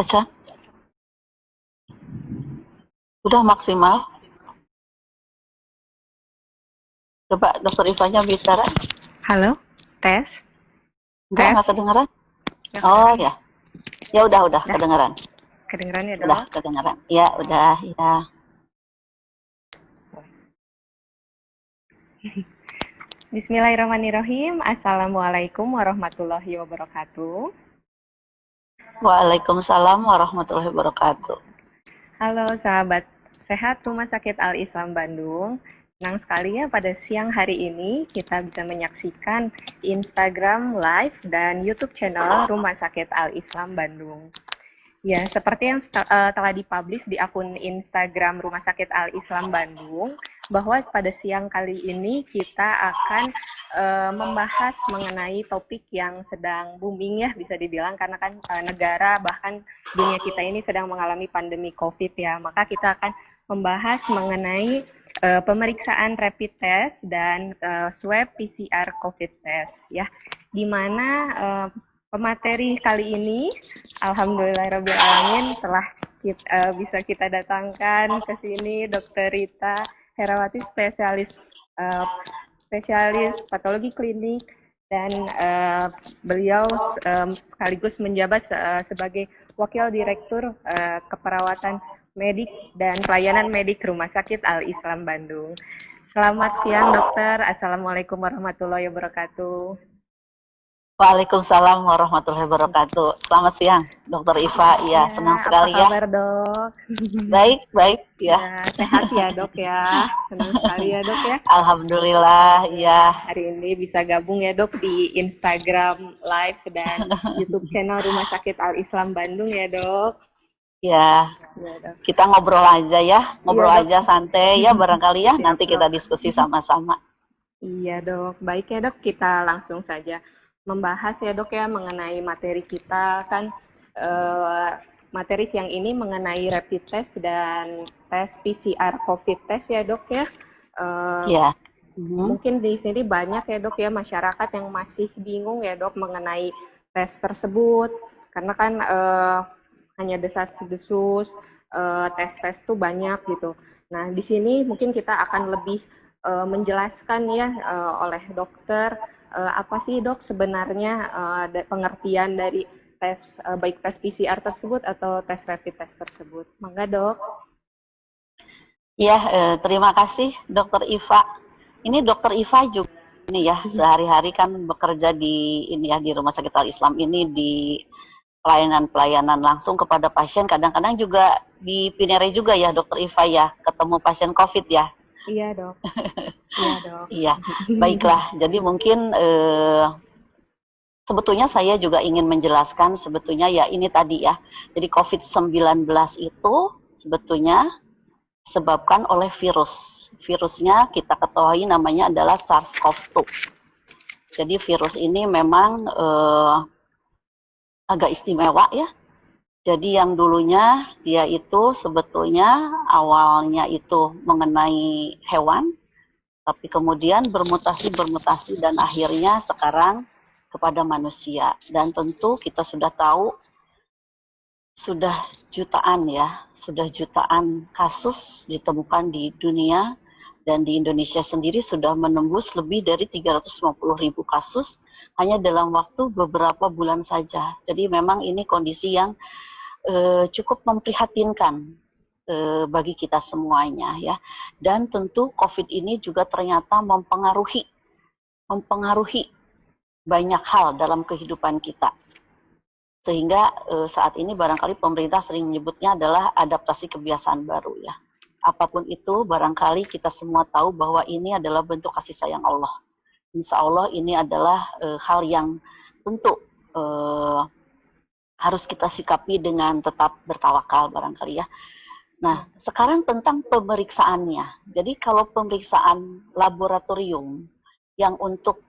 Caca? Udah maksimal? Coba dokter Ivanya bicara. Halo, tes, Enggak, tes. nggak kedengeran? Nggak Oh kedengeran? ya, ya udah Dah, kedengeran. kedengeran ya Udah dok? kedengeran. Ya udah, ya. Bismillahirrahmanirrahim. Assalamualaikum warahmatullahi wabarakatuh. Waalaikumsalam warahmatullahi wabarakatuh. Halo sahabat sehat Rumah Sakit Al-Islam Bandung. Senang sekali ya pada siang hari ini kita bisa menyaksikan Instagram Live dan YouTube channel Rumah Sakit Al-Islam Bandung. Ya, seperti yang telah dipublish di akun Instagram Rumah Sakit Al-Islam Bandung, bahwa pada siang kali ini kita akan membahas mengenai topik yang sedang booming ya, bisa dibilang, karena kan negara bahkan dunia kita ini sedang mengalami pandemi COVID ya. Maka kita akan membahas mengenai pemeriksaan rapid test dan swab PCR COVID test ya, di mana pemateri kali ini, alhamdulillahirrabbilalamin, telah bisa kita datangkan ke sini Dr. Rita Herawati, spesialis patologi klinik, dan beliau sekaligus menjabat sebagai Wakil Direktur Keperawatan Medik dan Pelayanan Medik Rumah Sakit Al-Islam Bandung. Selamat siang dokter, Assalamualaikum warahmatullahi wabarakatuh. Waalaikumsalam warahmatullahi wabarakatuh. Selamat siang, Dokter Iva. Ya, senang sekali apa ya. kabar dok? Baik ya. Sehat ya dok ya, senang sekali ya dok ya. Alhamdulillah ya. Hari ini bisa gabung ya dok di Instagram Live dan YouTube channel Rumah Sakit Al-Islam Bandung ya dok. Ya, dok. kita ngobrol aja ya, ngobrol aja santai ya barangkali ya. Siap, nanti kita diskusi sama-sama. Iya dok, baik ya dok, kita langsung saja membahas ya dok ya mengenai materi kita kan, materi siang ini mengenai rapid test dan tes PCR COVID test ya dok ya. Ya. Mungkin di sini banyak ya dok ya masyarakat yang masih bingung ya dok mengenai tes tersebut, karena kan hanya desas-desus tes-tes tuh banyak gitu. Nah di sini mungkin kita akan lebih menjelaskan ya oleh dokter apa sih dok sebenarnya pengertian dari tes baik tes PCR tersebut atau tes rapid test tersebut. Mangga dok. Ya, terima kasih Dokter Iva. Ini Dokter Iva juga ini ya, sehari-hari kan bekerja di ini ya di Rumah Sakit Al-Islam ini di pelayanan langsung kepada pasien. Kadang-kadang juga di Pinere juga ya Dokter Iva ya, ketemu pasien COVID ya. Iya dok. Iya dok. Iya, baiklah. Jadi mungkin sebetulnya saya juga ingin menjelaskan sebetulnya ya ini tadi ya. Jadi COVID-19 itu sebetulnya disebabkan oleh virus. Virusnya kita ketahui namanya adalah SARS-CoV-2. Jadi virus ini memang agak istimewa ya. Jadi yang dulunya dia itu sebetulnya awalnya itu mengenai hewan, tapi kemudian bermutasi dan akhirnya sekarang kepada manusia. Dan tentu kita sudah tahu sudah jutaan kasus ditemukan di dunia, dan di Indonesia sendiri sudah menembus lebih dari 350.000 kasus hanya dalam waktu beberapa bulan saja. Jadi memang ini kondisi yang cukup memprihatinkan bagi kita semuanya ya. Dan tentu COVID ini juga ternyata mempengaruhi banyak hal dalam kehidupan kita. Sehingga saat ini barangkali pemerintah sering menyebutnya adalah adaptasi kebiasaan baru ya. Apapun itu barangkali kita semua tahu bahwa ini adalah bentuk kasih sayang Allah. Insya Allah ini adalah hal yang tentu harus kita sikapi dengan tetap bertawakal barangkali ya. Nah, sekarang tentang pemeriksaannya. Jadi kalau pemeriksaan laboratorium yang untuk,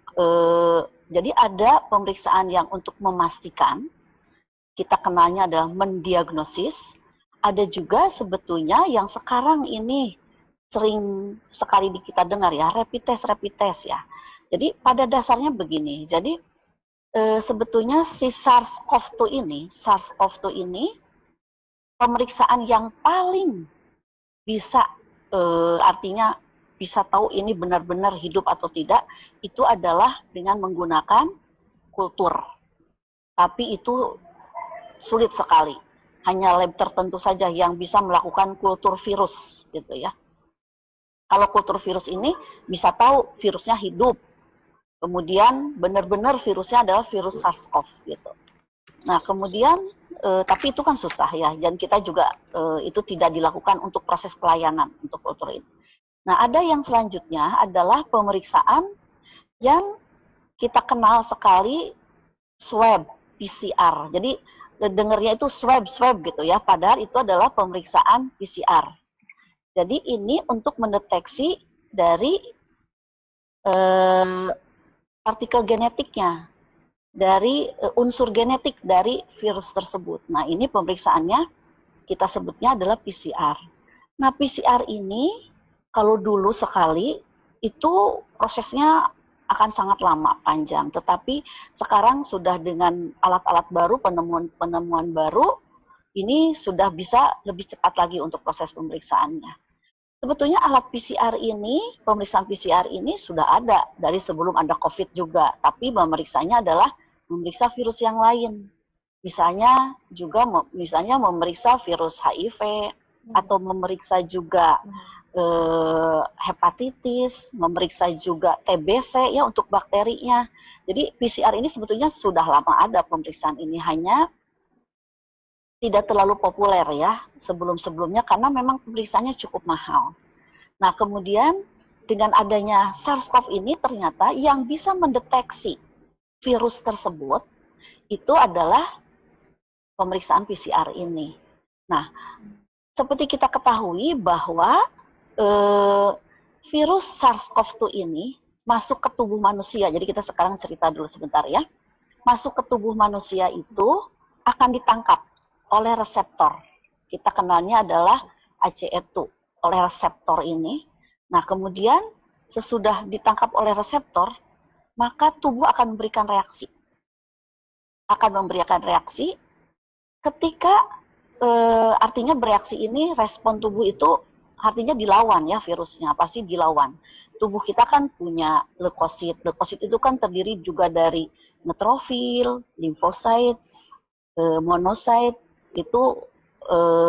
jadi ada pemeriksaan yang untuk memastikan, kita kenalnya adalah mendiagnosis. Ada juga sebetulnya yang sekarang ini sering sekali kita dengar ya, rapid test ya. Jadi pada dasarnya begini, jadi sebetulnya si SARS-CoV-2 ini pemeriksaan yang paling bisa artinya bisa tahu ini benar-benar hidup atau tidak, itu adalah dengan menggunakan kultur. Tapi itu sulit sekali. Hanya lab tertentu saja yang bisa melakukan kultur virus, gitu ya. Kalau kultur virus ini bisa tahu virusnya hidup, kemudian benar-benar virusnya adalah virus SARS-CoV, gitu. Nah, kemudian tapi itu kan susah ya, dan kita juga itu tidak dilakukan untuk proses pelayanan untuk kultur ini. Nah, ada yang selanjutnya adalah pemeriksaan yang kita kenal sekali, swab PCR. Jadi dengarnya itu swab gitu ya, padahal itu adalah pemeriksaan PCR. Jadi ini untuk mendeteksi dari partikel genetiknya, dari unsur genetik dari virus tersebut. Nah, ini pemeriksaannya kita sebutnya adalah PCR. Nah, PCR ini kalau dulu sekali itu prosesnya akan sangat lama, panjang. Tetapi sekarang sudah dengan alat-alat baru, penemuan baru, ini sudah bisa lebih cepat lagi untuk proses pemeriksaannya. Sebetulnya alat PCR ini, pemeriksaan PCR ini sudah ada dari sebelum ada COVID juga, tapi pemeriksanya adalah memeriksa virus yang lain. Misalnya memeriksa virus HIV, atau memeriksa juga hepatitis, memeriksa juga TBC ya untuk bakterinya. Jadi PCR ini sebetulnya sudah lama ada pemeriksaan ini, hanya tidak terlalu populer ya sebelum-sebelumnya karena memang pemeriksaannya cukup mahal. Nah, kemudian dengan adanya SARS-CoV ini ternyata yang bisa mendeteksi virus tersebut itu adalah pemeriksaan PCR ini. Nah, seperti kita ketahui bahwa virus SARS-CoV-2 ini masuk ke tubuh manusia. Jadi kita sekarang cerita dulu sebentar ya. Masuk ke tubuh manusia itu akan ditangkap oleh reseptor. Kita kenalnya adalah ACE2 oleh reseptor ini. Nah, kemudian sesudah ditangkap oleh reseptor, maka tubuh akan memberikan reaksi. Ketika artinya bereaksi ini, respon tubuh itu artinya dilawan ya virusnya, pasti dilawan. Tubuh kita kan punya leukosit. Leukosit itu kan terdiri juga dari neutrofil, limfosit, monosit. Itu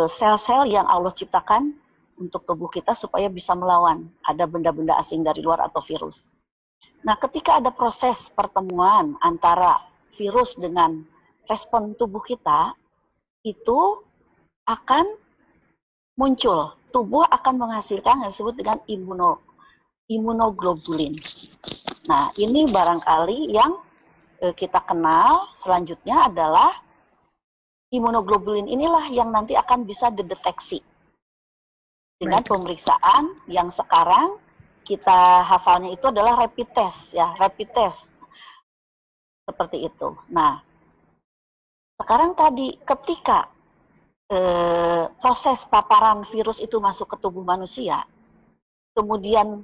sel-sel yang Allah ciptakan untuk tubuh kita supaya bisa melawan ada benda-benda asing dari luar atau virus. Nah, ketika ada proses pertemuan antara virus dengan respon tubuh kita, itu akan muncul, tubuh akan menghasilkan yang disebut dengan imunoglobulin. Nah, ini barangkali yang kita kenal. Selanjutnya adalah imunoglobulin inilah yang nanti akan bisa dideteksi dengan pemeriksaan yang sekarang kita hafalnya itu adalah rapid test ya, rapid test. Seperti itu. Nah, sekarang tadi ketika proses paparan virus itu masuk ke tubuh manusia, kemudian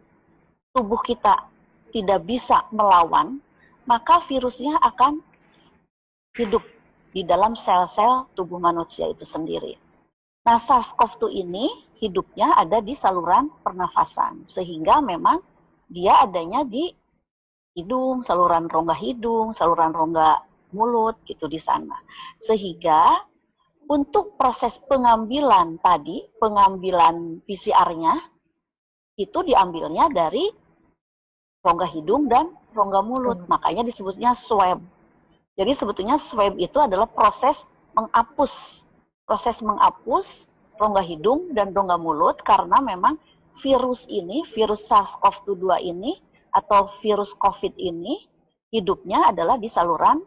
tubuh kita tidak bisa melawan, maka virusnya akan hidup di dalam sel-sel tubuh manusia itu sendiri. Nah, SARS-CoV-2 ini hidupnya ada di saluran pernafasan, sehingga memang dia adanya di hidung, saluran rongga hidung, saluran rongga mulut, gitu di sana. Sehingga untuk proses pengambilan tadi, pengambilan PCR-nya, itu diambilnya dari rongga hidung dan rongga mulut. Makanya disebutnya swab. Jadi sebetulnya swab itu adalah proses menghapus rongga hidung dan rongga mulut, karena memang virus ini, virus SARS-CoV-2 ini, atau virus COVID ini, hidupnya adalah di saluran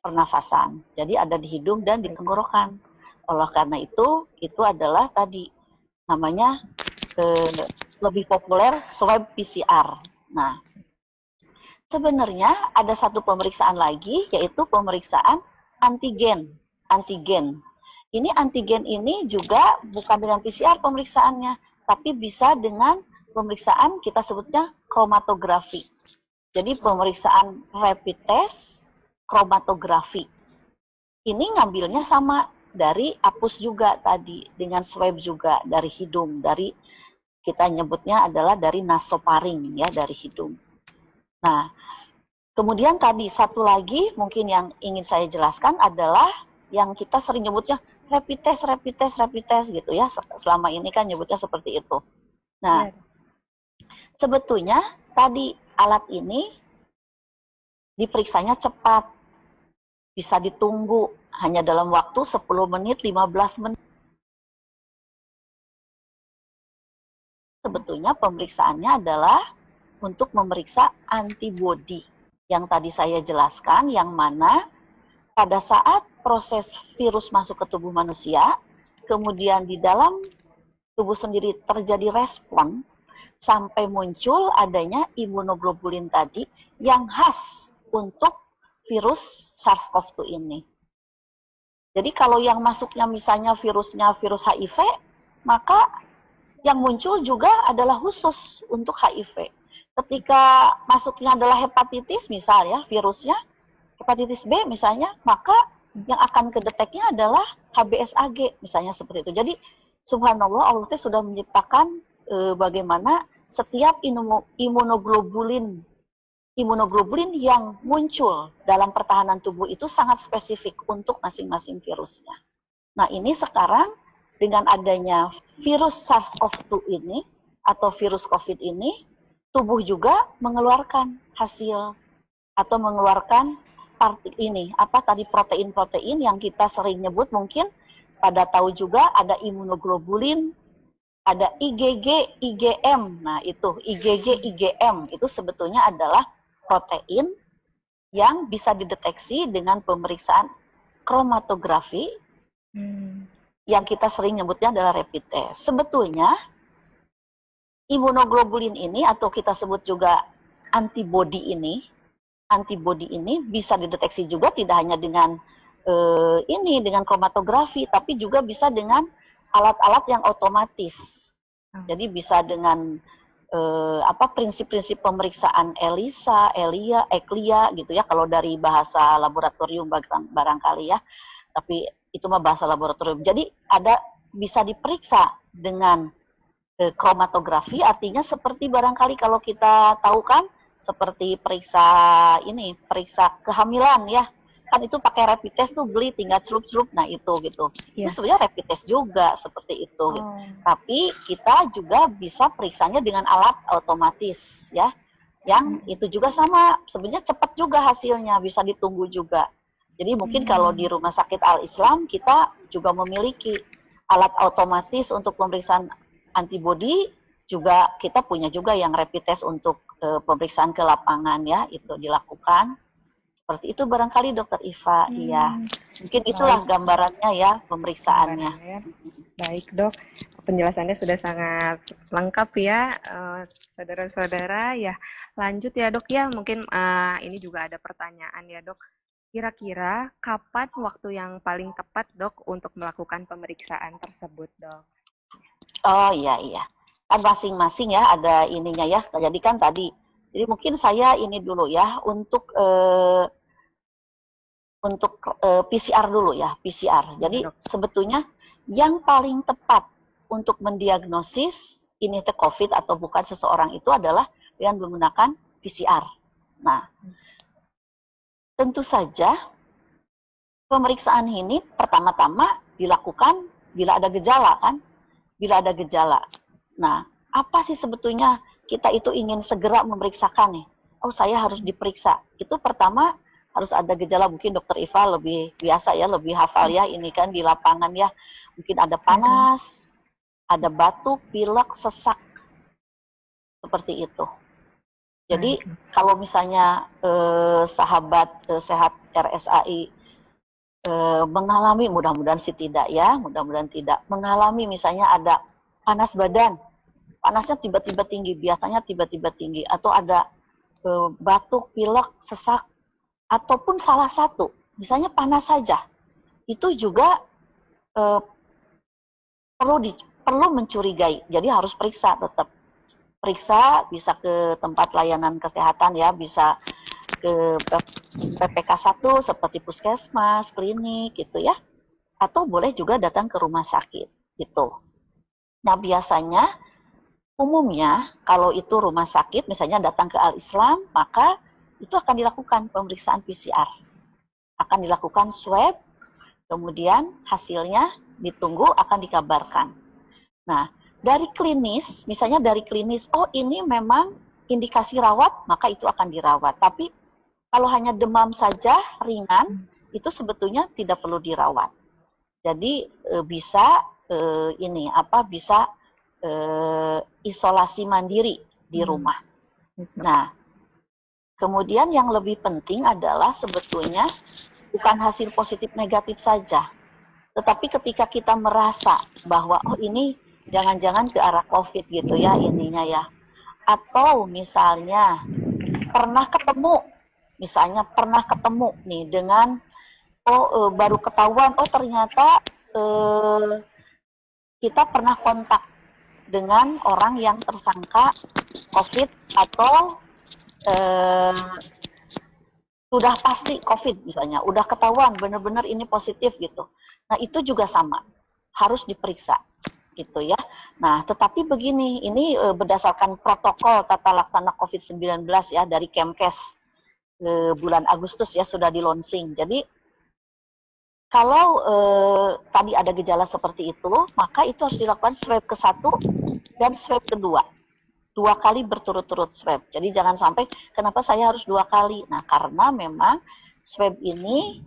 pernafasan. Jadi ada di hidung dan di tenggorokan. Oleh karena itu adalah tadi namanya lebih populer swab PCR. Nah, sebenarnya ada satu pemeriksaan lagi, yaitu pemeriksaan antigen. Ini antigen ini juga bukan dengan PCR pemeriksaannya, tapi bisa dengan pemeriksaan kita sebutnya kromatografi. Jadi pemeriksaan rapid test, kromatografi. Ini ngambilnya sama dari apus juga tadi, dengan swab juga dari hidung, dari kita nyebutnya adalah dari nasofaring ya, dari hidung. Nah, kemudian tadi satu lagi mungkin yang ingin saya jelaskan adalah yang kita sering nyebutnya rapid test gitu ya. Selama ini kan nyebutnya seperti itu. Nah, sebetulnya tadi alat ini diperiksanya cepat, bisa ditunggu hanya dalam waktu 10 menit, 15 menit. Sebetulnya pemeriksaannya adalah untuk memeriksa antibodi yang tadi saya jelaskan, yang mana pada saat proses virus masuk ke tubuh manusia, kemudian di dalam tubuh sendiri terjadi respon sampai muncul adanya imunoglobulin tadi yang khas untuk virus SARS-CoV-2 ini. Jadi kalau yang masuknya misalnya virusnya virus HIV, maka yang muncul juga adalah khusus untuk HIV. Ketika masuknya adalah hepatitis misalnya virusnya, hepatitis B misalnya, maka yang akan kedeteknya adalah HBsAg misalnya seperti itu. Jadi subhanallah Allah sudah menciptakan bagaimana setiap imunoglobulin yang muncul dalam pertahanan tubuh itu sangat spesifik untuk masing-masing virusnya. Nah ini sekarang dengan adanya virus SARS-CoV-2 ini atau virus COVID ini, tubuh juga mengeluarkan hasil atau mengeluarkan protein-protein yang kita sering nyebut, mungkin pada tahu juga ada imunoglobulin, ada IgG, IgM. Nah itu IgG, IgM itu sebetulnya adalah protein yang bisa dideteksi dengan pemeriksaan kromatografi yang kita sering nyebutnya adalah rapid test. Sebetulnya imunoglobulin ini atau kita sebut juga antibodi ini bisa dideteksi juga tidak hanya dengan dengan kromatografi, tapi juga bisa dengan alat-alat yang otomatis. Jadi bisa dengan prinsip-prinsip pemeriksaan ELISA, ECLIA gitu ya, kalau dari bahasa laboratorium barangkali ya, tapi itu mah bahasa laboratorium. Jadi bisa diperiksa dengan kromatografi, artinya seperti barangkali kalau kita tahu kan, seperti periksa kehamilan ya, kan itu pakai rapid test tuh, beli tinggal celup-celup, nah itu gitu. Itu sebenarnya rapid test juga seperti itu. Gitu. Tapi kita juga bisa periksanya dengan alat otomatis ya, yang itu juga sama, sebenarnya cepat juga hasilnya, bisa ditunggu juga. Jadi mungkin kalau di Rumah Sakit Al-Islam kita juga memiliki alat otomatis untuk pemeriksaan antibodi, juga kita punya juga yang rapid test untuk pemeriksaan ke lapangan ya, itu dilakukan. Seperti itu barangkali Dokter Iva, iya. Mungkin itulah gambarannya ya, pemeriksaannya. Baik Dok, penjelasannya sudah sangat lengkap ya, saudara-saudara. Ya, lanjut ya Dok ya, mungkin ini juga ada pertanyaan ya Dok. Kira-kira kapan waktu yang paling tepat Dok untuk melakukan pemeriksaan tersebut Dok? Oh iya. Kan masing-masing ya ada ininya ya. Jadi kan tadi, jadi mungkin saya ini dulu ya untuk PCR dulu ya, PCR. Jadi sebetulnya yang paling tepat untuk mendiagnosis ini COVID atau bukan seseorang itu adalah dengan menggunakan PCR. Nah, tentu saja pemeriksaan ini pertama-tama dilakukan bila ada gejala kan, bila ada gejala. Nah, apa sih sebetulnya kita itu ingin segera memeriksakan nih? Oh, saya harus diperiksa. Itu pertama harus ada gejala, mungkin Dokter Iva lebih biasa ya, lebih hafal ya, ini kan di lapangan ya. Mungkin ada panas, ada batuk, pilek, sesak. Seperti itu. Jadi kalau misalnya sahabat sehat RSAI mengalami, mudah-mudahan sih tidak ya, mudah-mudahan tidak, mengalami misalnya ada panas badan, panasnya tiba-tiba tinggi, biasanya tiba-tiba tinggi, atau ada batuk, pilek, sesak, ataupun salah satu, misalnya panas saja, itu juga perlu mencurigai, jadi harus periksa tetap. Periksa, bisa ke tempat layanan kesehatan ya, bisa ke PPK 1 seperti puskesmas, klinik gitu ya. atau boleh juga datang ke rumah sakit gitu. Nah, biasanya umumnya kalau itu rumah sakit misalnya datang ke Al Islam, maka itu akan dilakukan pemeriksaan PCR. Akan dilakukan swab, kemudian hasilnya ditunggu akan dikabarkan. Nah, dari klinis, misalnya dari klinis, oh ini memang indikasi rawat, maka itu akan dirawat. Tapi kalau hanya demam saja ringan, itu sebetulnya tidak perlu dirawat. Jadi bisa bisa isolasi mandiri di rumah. Nah, kemudian yang lebih penting adalah sebetulnya bukan hasil positif negatif saja, tetapi ketika kita merasa bahwa oh ini jangan-jangan ke arah COVID gitu ya ininya ya, atau misalnya pernah ketemu nih dengan baru ketahuan oh ternyata kita pernah kontak dengan orang yang tersangka COVID atau sudah pasti COVID misalnya, udah ketahuan benar-benar ini positif gitu. Nah itu juga sama, harus diperiksa gitu ya. Nah tetapi begini, ini berdasarkan protokol tata laksana COVID-19 ya dari Kemkes bulan Agustus ya sudah di launching. Jadi kalau tadi ada gejala seperti itu, maka itu harus dilakukan swab ke-1 dan swab kedua. 2 kali berturut-turut swab. Jadi jangan sampai, kenapa saya harus 2 kali? Nah, karena memang swab ini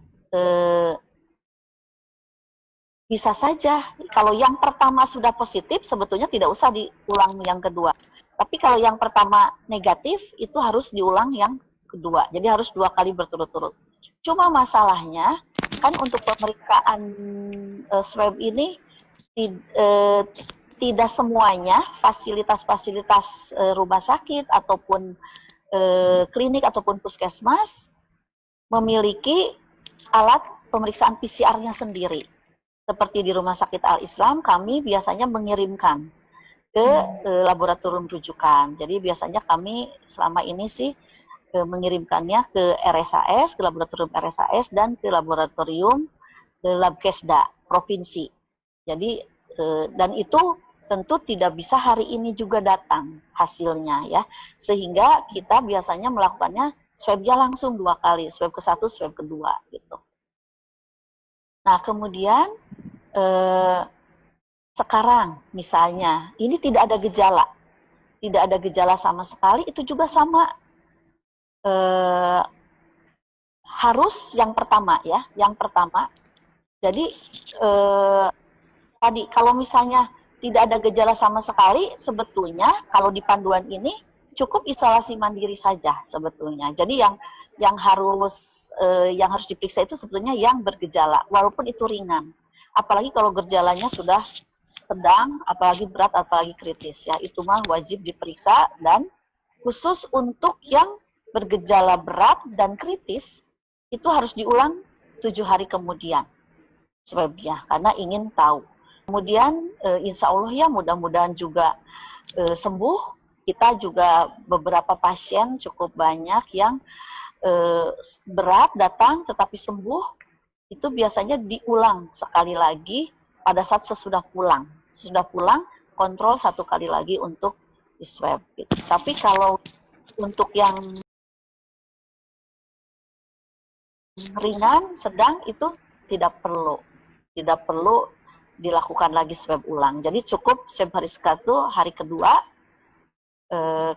bisa saja, kalau yang pertama sudah positif, sebetulnya tidak usah diulang yang kedua. Tapi kalau yang pertama negatif, itu harus diulang yang kedua. Jadi harus 2 kali berturut-turut. Cuma masalahnya, kan untuk pemeriksaan swab ini tidak semuanya fasilitas-fasilitas rumah sakit ataupun klinik ataupun puskesmas memiliki alat pemeriksaan PCR-nya sendiri. Seperti di Rumah Sakit Al Islam, kami biasanya mengirimkan ke laboratorium rujukan. Jadi biasanya kami selama ini sih mengirimkannya ke RSAS, ke laboratorium RSAS dan ke laboratorium Labkesda provinsi. Jadi dan itu tentu tidak bisa hari ini juga datang hasilnya ya, sehingga kita biasanya melakukannya swabnya langsung 2 kali, swab ke-1, swab kedua gitu. Nah kemudian sekarang misalnya ini tidak ada gejala sama sekali, itu juga sama harus yang pertama ya, yang pertama. Jadi tadi kalau misalnya tidak ada gejala sama sekali, sebetulnya kalau di panduan ini cukup isolasi mandiri saja sebetulnya. Jadi yang harus diperiksa itu sebetulnya yang bergejala, walaupun itu ringan. Apalagi kalau gejalanya sudah sedang, apalagi berat, apalagi kritis ya, itu mah wajib diperiksa. Dan khusus untuk yang bergejala berat dan kritis itu harus diulang 7 hari kemudian swabnya, karena ingin tahu. Kemudian insya Allah ya mudah-mudahan juga sembuh. Kita juga beberapa pasien cukup banyak yang berat datang tetapi sembuh, itu biasanya diulang sekali lagi pada saat sesudah pulang. Sesudah pulang kontrol 1 kali lagi untuk di swab. Gitu. Tapi kalau untuk yang ringan, sedang itu tidak perlu dilakukan lagi swab ulang. Jadi cukup swab hari ke-1, hari kedua,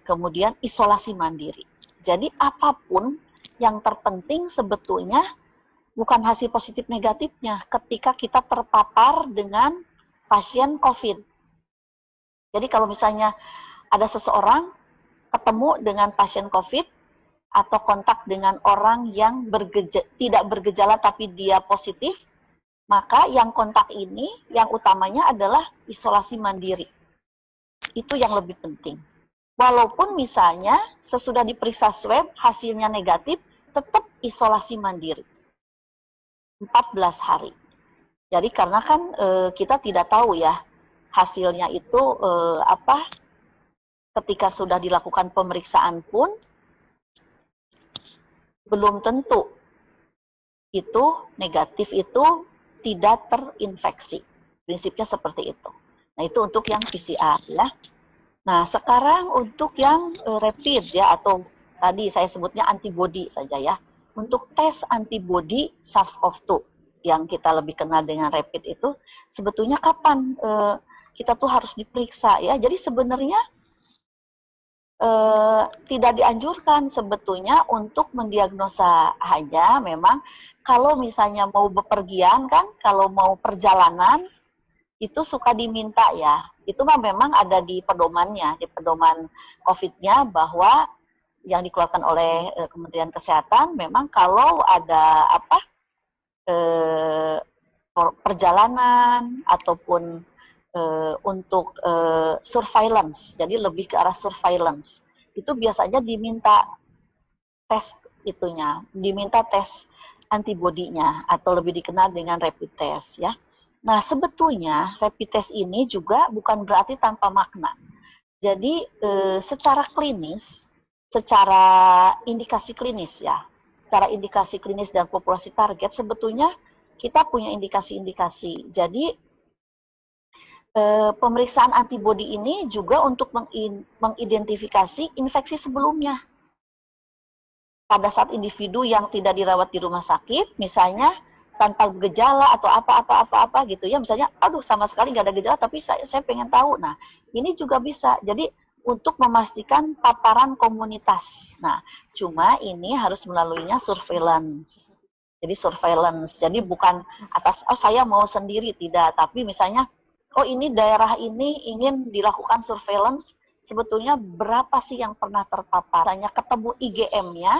kemudian isolasi mandiri. Jadi apapun yang terpenting sebetulnya bukan hasil positif negatifnya ketika kita terpapar dengan pasien COVID. Jadi kalau misalnya ada seseorang ketemu dengan pasien COVID atau kontak dengan orang yang tidak bergejala tapi dia positif, maka yang kontak ini yang utamanya adalah isolasi mandiri. Itu yang lebih penting. Walaupun misalnya sesudah diperiksa swab hasilnya negatif, tetap isolasi mandiri 14 hari. Jadi karena kan kita tidak tahu ya hasilnya itu ketika sudah dilakukan pemeriksaan pun belum tentu itu negatif itu tidak terinfeksi. Prinsipnya seperti itu. Nah, itu untuk yang PCR ya. Nah, sekarang untuk yang rapid ya, atau tadi saya sebutnya antibody saja ya. Untuk tes antibody SARS-CoV-2 yang kita lebih kenal dengan rapid itu, sebetulnya kapan kita tuh harus diperiksa ya. Jadi sebenarnya tidak dianjurkan sebetulnya untuk mendiagnosa hanya memang kalau misalnya mau bepergian kan, kalau mau perjalanan itu suka diminta ya. Itu mah memang ada di pedomannya, di pedoman COVID-nya bahwa yang dikeluarkan oleh Kementerian Kesehatan memang kalau ada perjalanan ataupun untuk surveillance, jadi lebih ke arah surveillance, itu biasanya diminta tes diminta tes antibodinya atau lebih dikenal dengan rapid test ya. Nah, sebetulnya rapid test ini juga bukan berarti tanpa makna. Jadi secara klinis, secara indikasi klinis ya, secara indikasi klinis dan populasi target sebetulnya kita punya indikasi-indikasi. Jadi pemeriksaan antibodi ini juga untuk mengidentifikasi infeksi sebelumnya. Pada saat individu yang tidak dirawat di rumah sakit, misalnya tanpa gejala atau apa gitu ya, misalnya, aduh sama sekali nggak ada gejala, tapi saya pengen tahu. Nah, ini juga bisa. Jadi untuk memastikan paparan komunitas. Nah, cuma ini harus melaluinya surveillance. Jadi surveillance. Jadi bukan atas, oh saya mau sendiri, tidak. Tapi misalnya, oh ini daerah ini ingin dilakukan surveillance, sebetulnya berapa sih yang pernah terpapar? Misalnya ketemu IgM-nya,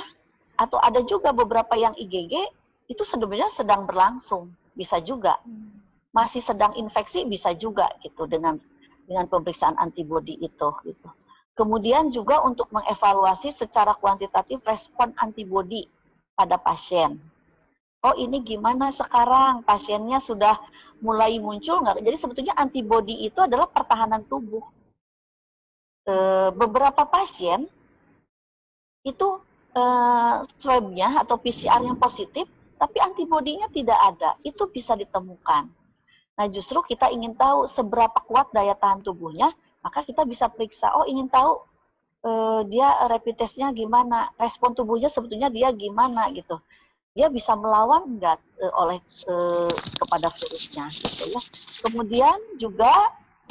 atau ada juga beberapa yang IgG, itu sebenarnya sedang berlangsung, bisa juga. Masih sedang infeksi, bisa juga gitu dengan pemeriksaan antibodi itu. Gitu. Kemudian juga untuk mengevaluasi secara kuantitatif respon antibodi pada pasien. Oh ini gimana sekarang, pasiennya sudah mulai muncul nggak? Jadi sebetulnya antibodi itu adalah pertahanan tubuh. Beberapa pasien itu swab-nya atau PCR-nya positif, tapi antibodinya tidak ada. Itu bisa ditemukan. Nah justru kita ingin tahu seberapa kuat daya tahan tubuhnya, maka kita bisa periksa, oh ingin tahu dia rapid test-nya gimana, respon tubuhnya sebetulnya dia gimana gitu. Dia bisa melawan enggak kepada virusnya gitu ya. Kemudian juga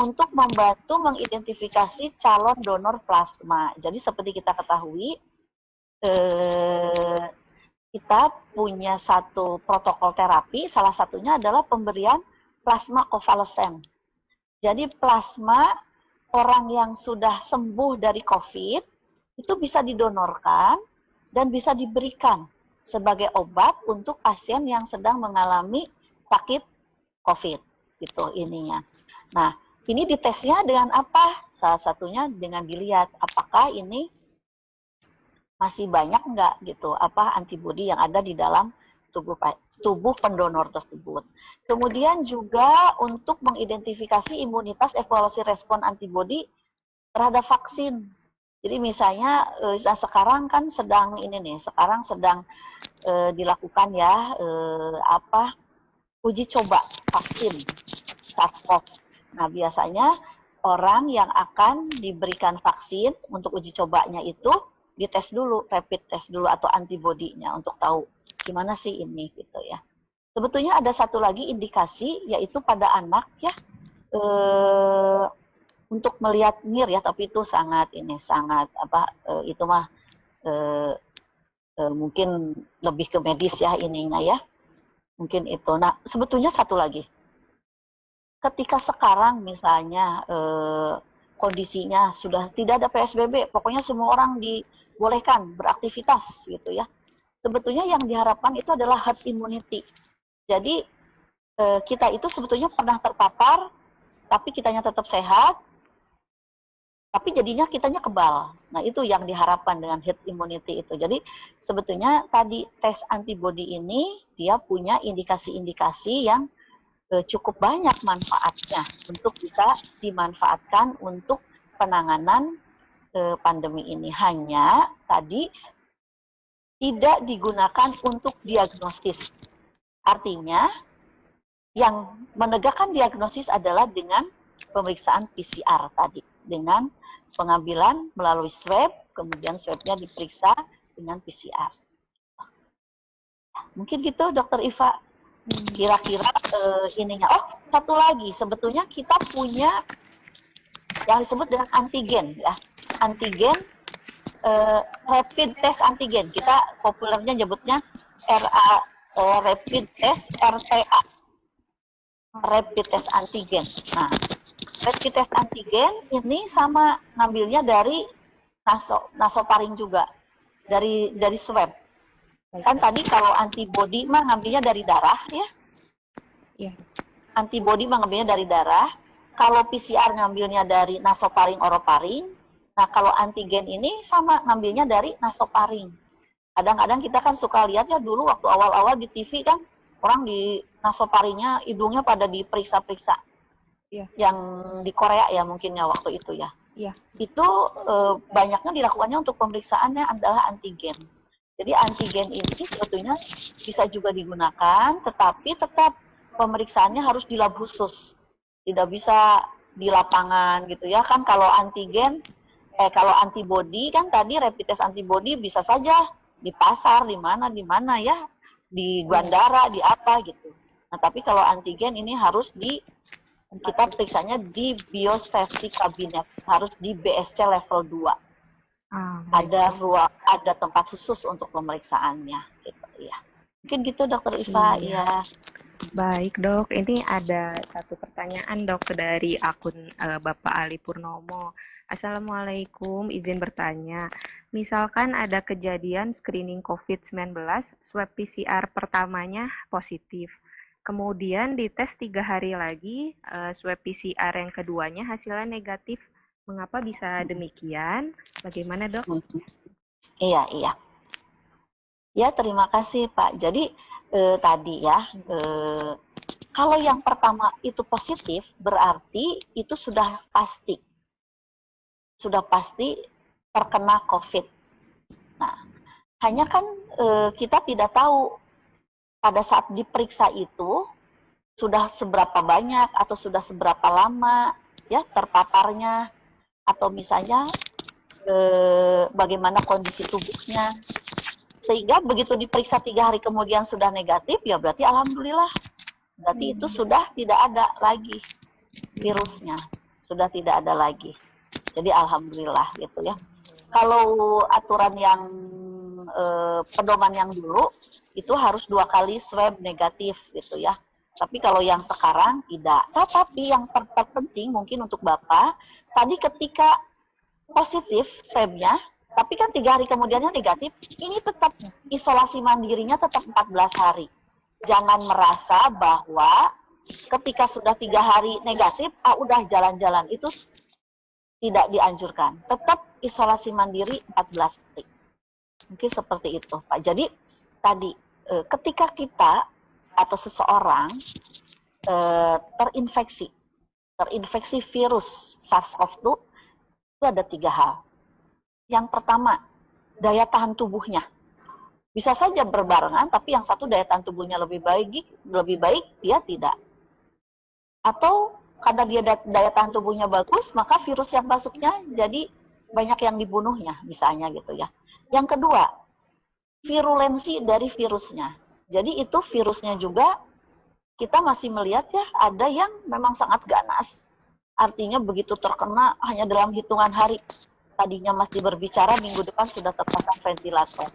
untuk membantu mengidentifikasi calon donor plasma. Jadi seperti kita ketahui kita punya satu protokol terapi, salah satunya adalah pemberian plasma konvalesen. Jadi plasma orang yang sudah sembuh dari COVID itu bisa didonorkan dan bisa diberikan sebagai obat untuk pasien yang sedang mengalami sakit COVID, gitu ininya. Nah, ini ditesnya dengan apa? Salah satunya dengan dilihat apakah ini masih banyak enggak gitu, antibodi yang ada di dalam tubuh pendonor tersebut. Kemudian juga untuk mengidentifikasi imunitas evaluasi respon antibodi terhadap vaksin. Jadi misalnya sekarang kan sedang dilakukan ya uji coba vaksin SARS-CoV. Nah biasanya orang yang akan diberikan vaksin untuk uji cobanya itu dites dulu, rapid test dulu atau antibodinya untuk tahu gimana sih ini gitu ya. Sebetulnya ada satu lagi indikasi yaitu pada anak ya. Untuk melihat NIR ya, tapi itu sangat itu mah mungkin lebih ke medis ya ininya ya, mungkin itu. Nah sebetulnya satu lagi, ketika sekarang misalnya kondisinya sudah tidak ada PSBB, pokoknya semua orang dibolehkan beraktivitas gitu ya. Sebetulnya yang diharapkan itu adalah herd immunity. Jadi kita itu sebetulnya pernah terpapar, tapi kitanya tetap sehat, tapi jadinya kitanya kebal. Nah itu yang diharapkan dengan herd immunity itu. Jadi sebetulnya tadi tes antibody ini dia punya indikasi-indikasi yang cukup banyak manfaatnya untuk bisa dimanfaatkan untuk penanganan pandemi ini. Hanya tadi tidak digunakan untuk diagnostis. Artinya Yang menegakkan diagnosis adalah dengan pemeriksaan PCR tadi, dengan pengambilan melalui swab, kemudian swabnya diperiksa dengan PCR. Mungkin gitu, Dokter Iva. Kira-kira ininya. Oh, satu lagi, sebetulnya kita punya yang disebut dengan antigen, ya. Antigen, rapid test antigen. Kita populernya nyebutnya rapid test RTA, rapid test antigen. Nah, rapid test antigen ini sama ngambilnya dari nasofaring juga, dari swab. Kan tadi kalau antibody mah ngambilnya dari darah, ya. Iya. Antibody mah ngambilnya dari darah. Kalau PCR ngambilnya dari nasofaring, orofaring. Nah, kalau antigen ini sama ngambilnya dari nasofaring. Kadang-kadang kita kan suka lihat ya, dulu waktu awal-awal di TV kan orang di nasofaringnya, hidungnya pada diperiksa-periksa. Iya. Yang di Korea ya mungkinnya waktu itu ya. Iya. Itu banyaknya dilakukannya untuk pemeriksaannya adalah antigen. Jadi antigen ini sebetulnya bisa juga digunakan, tetapi tetap pemeriksaannya harus di lab khusus. Tidak bisa di lapangan gitu ya. Kan kalau antigen, kalau antibody kan tadi rapid test antibody bisa saja di pasar, di mana ya, di bandara, di apa gitu. Nah, tapi kalau antigen ini harus kita periksanya di biosafety cabinet, harus di BSC level 2. Ada tempat khusus untuk pemeriksaannya gitu ya. Mungkin gitu Dokter Iva. Iya. Baik Dok, ini ada satu pertanyaan Dok dari akun Bapak Ali Purnomo. Assalamualaikum, izin bertanya. Misalkan ada kejadian screening COVID-19, swab PCR pertamanya positif. Kemudian dites 3 hari lagi, swab PCR yang keduanya hasilnya negatif. Mengapa bisa demikian? Bagaimana Dok? Iya. Ya, terima kasih Pak. Jadi tadi ya, kalau yang pertama itu positif, berarti itu sudah pasti terkena COVID. Nah, hanya kan kita tidak tahu pada saat diperiksa itu sudah seberapa banyak atau sudah seberapa lama ya terpaparnya, atau misalnya bagaimana kondisi tubuhnya. Sehingga begitu diperiksa 3 hari kemudian sudah negatif, ya berarti alhamdulillah. Berarti itu sudah tidak ada lagi virusnya. Sudah tidak ada lagi. Jadi alhamdulillah gitu ya. Kalau aturan yang pedoman yang dulu, itu harus 2 kali swab negatif gitu ya. Tapi kalau yang sekarang tidak. Tetapi yang terpenting mungkin untuk Bapak, tadi ketika positif swabnya, tapi kan 3 hari kemudiannya negatif, ini tetap isolasi mandirinya tetap 14 hari. Jangan merasa bahwa ketika sudah 3 hari negatif, udah jalan-jalan. Itu tidak dianjurkan. Tetap isolasi mandiri 14 hari. Mungkin seperti itu, Pak. Jadi tadi ketika kita atau seseorang terinfeksi virus SARS-CoV-2, itu ada 3 hal. Yang pertama, daya tahan tubuhnya. Bisa saja berbarengan, tapi yang satu daya tahan tubuhnya lebih baik, dia tidak. Atau karena dia daya tahan tubuhnya bagus, maka virus yang masuknya jadi banyak yang dibunuhnya, misalnya gitu ya. Yang kedua, virulensi dari virusnya. Jadi itu virusnya juga kita masih melihat ya, ada yang memang sangat ganas. Artinya begitu terkena hanya dalam hitungan hari. Tadinya masih berbicara, minggu depan sudah terpasang ventilator.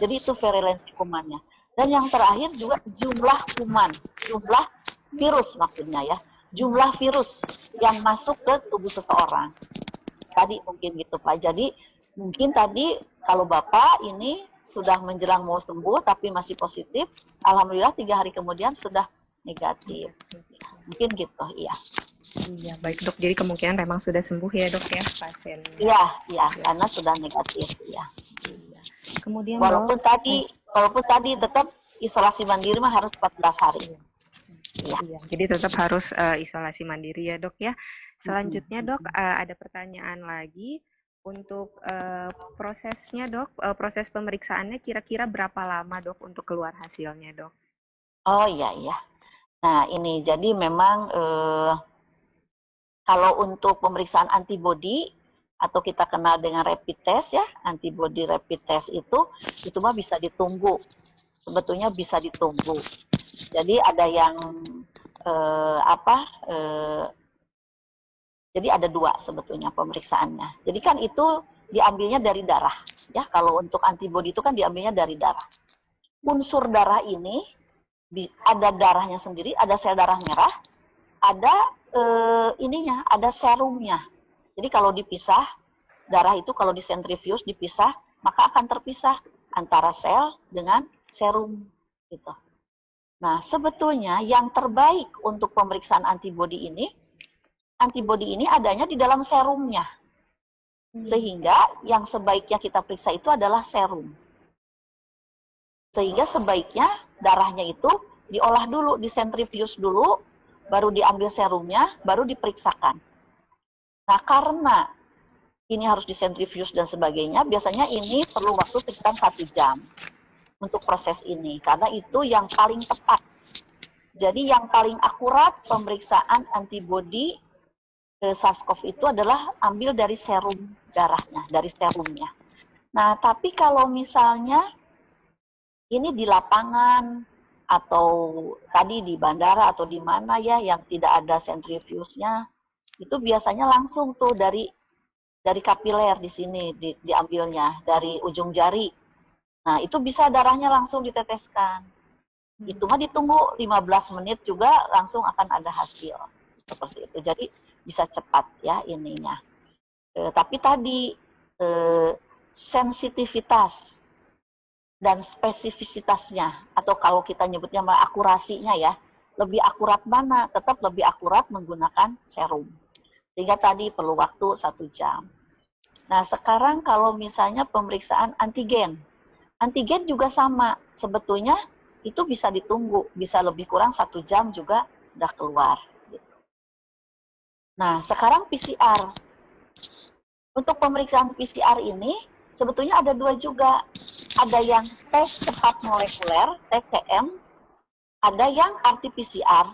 Jadi itu virulensi kumannya. Dan yang terakhir juga jumlah kuman, jumlah virus maksudnya ya. Jumlah virus yang masuk ke tubuh seseorang. Tadi mungkin gitu Pak. Jadi mungkin tadi kalau Bapak ini sudah menjelang mau sembuh tapi masih positif, alhamdulillah 3 hari kemudian sudah negatif. Mungkin gitu, iya. Iya, baik Dok. Jadi kemungkinan memang sudah sembuh ya Dok ya pasien. Iya, karena sudah negatif, ya. Iya. Kemudian walaupun tadi tetap isolasi mandiri mah harus 14 hari. Iya. Jadi tetap harus isolasi mandiri ya Dok ya. Selanjutnya Dok, ada pertanyaan lagi untuk prosesnya Dok, proses pemeriksaannya kira-kira berapa lama Dok untuk keluar hasilnya Dok? Oh iya. Nah, ini jadi memang kalau untuk pemeriksaan antibodi atau kita kenal dengan rapid test ya, antibody rapid test itu mah bisa ditunggu. Sebetulnya bisa ditunggu. Jadi ada yang jadi ada dua sebetulnya pemeriksaannya. Jadi kan itu diambilnya dari darah ya. Kalau untuk antibodi itu kan diambilnya dari darah. Unsur darah ini ada darahnya sendiri, ada sel darah merah, ada ada serumnya. Jadi kalau dipisah, darah itu kalau disentrifuge dipisah, maka akan terpisah antara sel dengan serum gitu. Nah, sebetulnya yang terbaik untuk pemeriksaan antibodi ini adanya di dalam serumnya. Sehingga yang sebaiknya kita periksa itu adalah serum. Sehingga sebaiknya darahnya itu diolah dulu, disentrifuge dulu, baru diambil serumnya, baru diperiksakan. Nah, karena ini harus disentrifuge dan sebagainya, biasanya ini perlu waktu sekitar 1 jam untuk proses ini, karena itu yang paling tepat. Jadi yang paling akurat pemeriksaan antibodi SARS-CoV itu adalah ambil dari serum darahnya, dari serumnya. Nah, tapi kalau misalnya ini di lapangan atau tadi di bandara atau di mana ya yang tidak ada sentrifuge-nya, itu biasanya langsung tuh dari kapiler di sini diambilnya, dari ujung jari. Nah, itu bisa darahnya langsung diteteskan. Itu mah ditunggu 15 menit juga langsung akan ada hasil. Seperti itu. Jadi bisa cepat ya ininya. Tapi tadi sensitivitas dan spesifisitasnya, atau kalau kita nyebutnya akurasinya ya, lebih akurat mana? Tetap lebih akurat menggunakan serum. Sehingga tadi perlu waktu 1 jam. Nah, sekarang kalau misalnya pemeriksaan antigen. Antigen juga sama. Sebetulnya itu bisa ditunggu. Bisa lebih kurang 1 jam juga udah keluar. Gitu. Nah, sekarang PCR. Untuk pemeriksaan PCR ini, sebetulnya ada 2 juga. Ada yang tes cepat molekuler, TCM. Ada yang RT-PCR.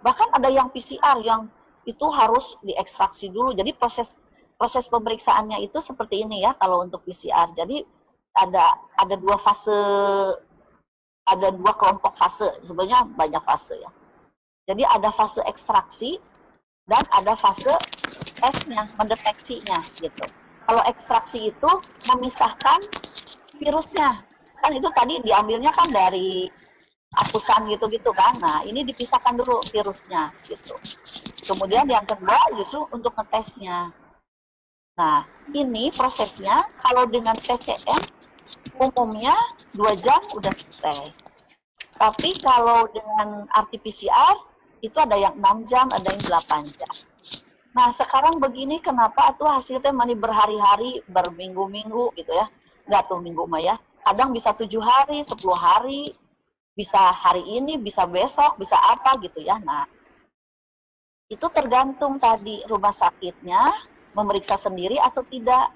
Bahkan ada yang PCR yang itu harus diekstraksi dulu. Jadi proses pemeriksaannya itu seperti ini ya kalau untuk PCR. Jadi ada 2 fase, ada 2 kelompok fase. Sebenarnya banyak fase ya. Jadi ada fase ekstraksi dan ada fase tesnya, mendeteksinya gitu. Kalau ekstraksi itu memisahkan virusnya. Kan itu tadi diambilnya kan dari akusan gitu-gitu kan. Nah, ini dipisahkan dulu virusnya gitu. Kemudian yang kedua justru untuk ngetesnya. Nah, ini prosesnya kalau dengan TCM umumnya 2 jam udah selesai. Tapi kalau dengan RT-PCR itu ada yang 6 jam, ada yang 8 jam. Nah, sekarang begini kenapa tuh hasilnya masih berhari-hari, berminggu-minggu gitu ya. Nggak tuh minggu mah ya. Kadang bisa 7 hari, 10 hari, bisa hari ini, bisa besok, bisa apa gitu ya. Nah, itu tergantung tadi rumah sakitnya memeriksa sendiri atau tidak.